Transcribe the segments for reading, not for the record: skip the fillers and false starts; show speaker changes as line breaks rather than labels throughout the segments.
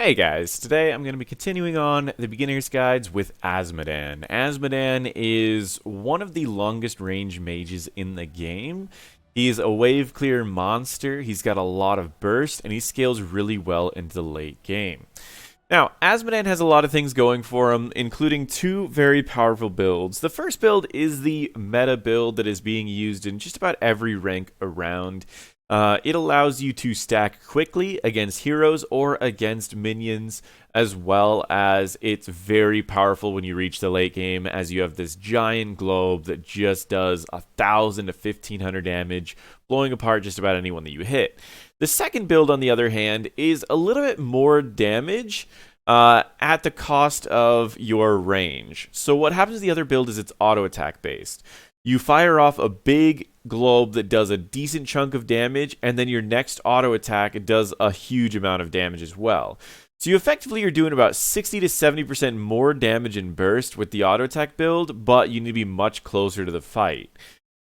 Hey guys, today I'm going to be continuing on the beginner's guides with Azmodan. Azmodan is one of the longest range mages in the game. He's a wave clear monster, he's got a lot of burst, and he scales really well into the late game. Now, Azmodan has a lot of things going for him, including two very powerful builds. The first build is the meta build that is being used in just about every rank around. It allows you to stack quickly against heroes or against minions, as well as it's very powerful when you reach the late game, as you have this giant globe that just does 1,000 to 1,500 damage, blowing apart just about anyone that you hit. The second build, on the other hand, is a little bit more damage at the cost of your range. So what happens to the other build is it's auto attack based. You fire off a big globe that does a decent chunk of damage, and then your next auto attack does a huge amount of damage as well. So you effectively are doing about 60 to 70% more damage in burst with the auto attack build, but you need to be much closer to the fight.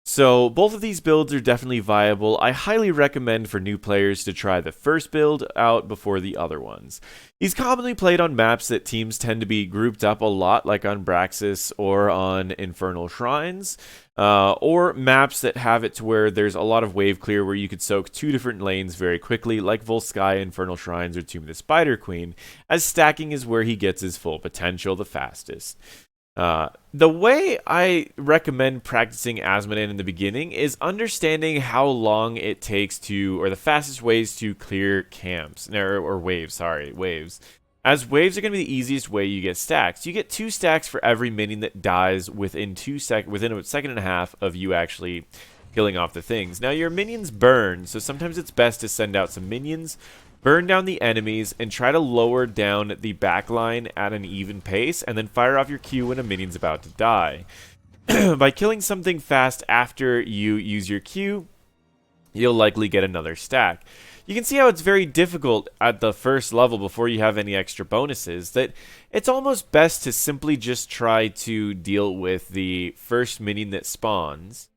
So both of these builds are definitely viable. I highly recommend for new players to try the first build out before the other ones. He's commonly played on maps that teams tend to be grouped up a lot, like on Braxis or on Infernal Shrines, or maps that have it to where there's a lot of wave clear where you could soak two different lanes very quickly, like Volskaya, Infernal Shrines, or Tomb of the Spider Queen, as stacking is where he gets his full potential the fastest. The way I recommend practicing Azmodan in the beginning is understanding how long it takes to, or the fastest ways to clear camps, or waves, waves. As waves are going to be the easiest way you get stacks. You get 2 stacks for every minion that dies within within a second and a half of you actually killing off the things. Now your minions burn, so sometimes it's best to send out some minions, burn down the enemies, and try to lower down the backline at an even pace, and then fire off your Q when a minion's about to die. By killing something fast after you use your Q, you'll likely get another stack. You can see how it's very difficult at the first level before you have any extra bonuses, that it's almost best to simply just try to deal with the first minion that spawns,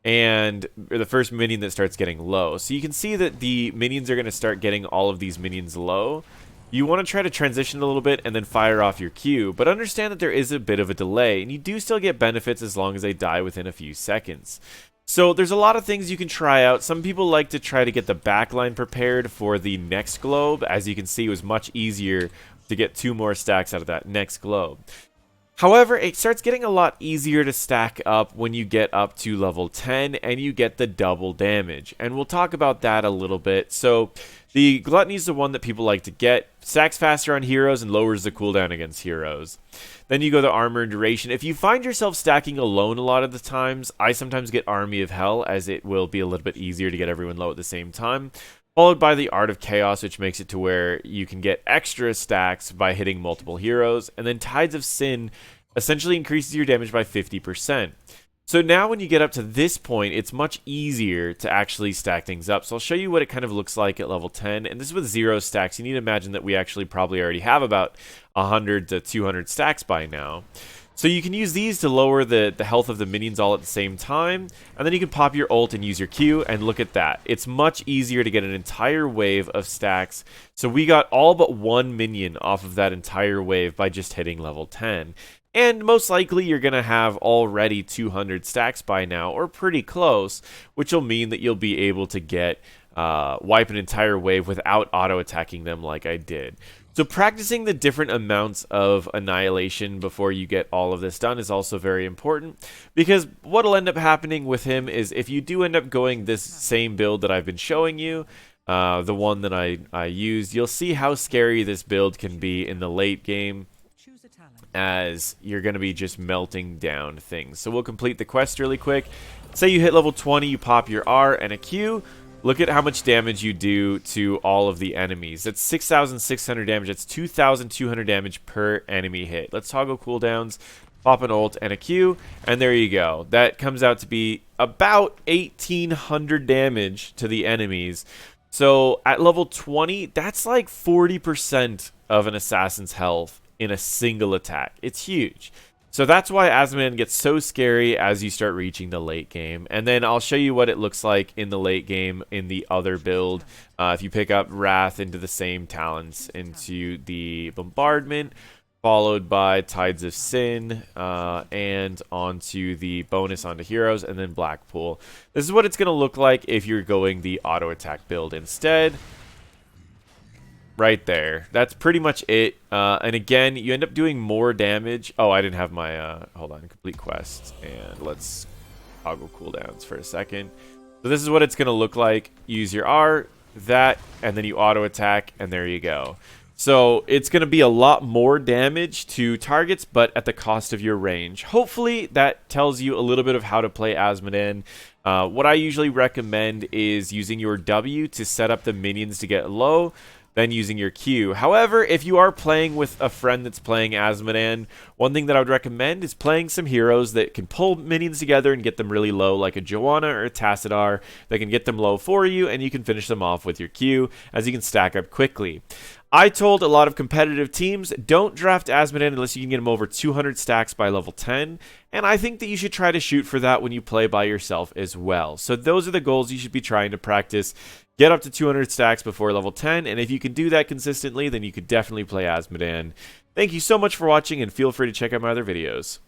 and the first minion that starts getting low. So you can see that the minions are going to start getting all of these minions low. You want to try to transition a little bit and then fire off your Q, but understand that there is a bit of a delay, and you do still get benefits as long as they die within a few seconds. So there's a lot of things you can try out. Some people like to try to get the backline prepared for the next globe. As you can see, it was much easier to get 2 more stacks out of that next globe. However, it starts getting a lot easier to stack up when you get up to level 10 and you get the double damage. And we'll talk about that a little bit. So the Gluttony is the one that people like to get. Stacks faster on heroes and lowers the cooldown against heroes. Then you go to Armor and Duration. If you find yourself stacking alone a lot of the times, I sometimes get Army of Hell, as it will be a little bit easier to get everyone low at the same time. Followed by the Art of Chaos, which makes it to where you can get extra stacks by hitting multiple heroes. And then Tides of Sin essentially increases your damage by 50%. So now when you get up to this point, it's much easier to actually stack things up. So I'll show you what it kind of looks like at level 10. And this is with 0 stacks. You need to imagine that we actually probably already have about 100 to 200 stacks by now. So you can use these to lower the health of the minions all at the same time, and then you can pop your ult and use your Q, and look at that. It's much easier to get an entire wave of stacks. So we got all but 1 minion off of that entire wave by just hitting level 10. And most likely you're going to have already 200 stacks by now, or pretty close, which will mean that you'll be able to get wipe an entire wave without auto-attacking them like I did. So practicing the different amounts of annihilation before you get all of this done is also very important, because what will end up happening with him is if you do end up going this same build that I've been showing you, the one that I used, you'll see how scary this build can be in the late game, as you're going to be just melting down things. So we'll complete the quest really quick. Say you hit level 20, you pop your R and a Q. Look at how much damage you do to all of the enemies. That's 6,600 damage. That's 2,200 damage per enemy hit. Let's toggle cooldowns, pop an ult and a Q, and there you go. That comes out to be about 1,800 damage to the enemies. So at level 20, that's like 40% of an assassin's health in a single attack. It's huge. So that's why Azmodan gets so scary as you start reaching the late game. And then I'll show you what it looks like in the late game in the other build. If you pick up Wrath into the same talents, into the Bombardment, followed by Tides of Sin, and onto the bonus onto Heroes, and then Blackpool. This is what it's going to look like if you're going the auto attack build instead. Right there. That's pretty much it. And again, you end up doing more damage. Oh, I didn't have my, hold on, complete quest. And let's toggle cooldowns for a second. So this is what it's going to look like. Use your R, that, and then you auto attack, and there you go. So it's going to be a lot more damage to targets, but at the cost of your range. Hopefully that tells you a little bit of how to play Azmodan. What I usually recommend is using your W to set up the minions to get low, then using your Q. However, if you are playing with a friend that's playing Azmodan, one thing that I would recommend is playing some heroes that can pull minions together and get them really low, like a Joanna or a Tassadar that can get them low for you, and you can finish them off with your Q, as you can stack up quickly. I told a lot of competitive teams, don't draft Azmodan unless you can get him over 200 stacks by level 10, and I think that you should try to shoot for that when you play by yourself as well. So those are the goals you should be trying to practice. Get up to 200 stacks before level 10, and if you can do that consistently, then you could definitely play Azmodan. Thank you so much for watching, and feel free to check out my other videos.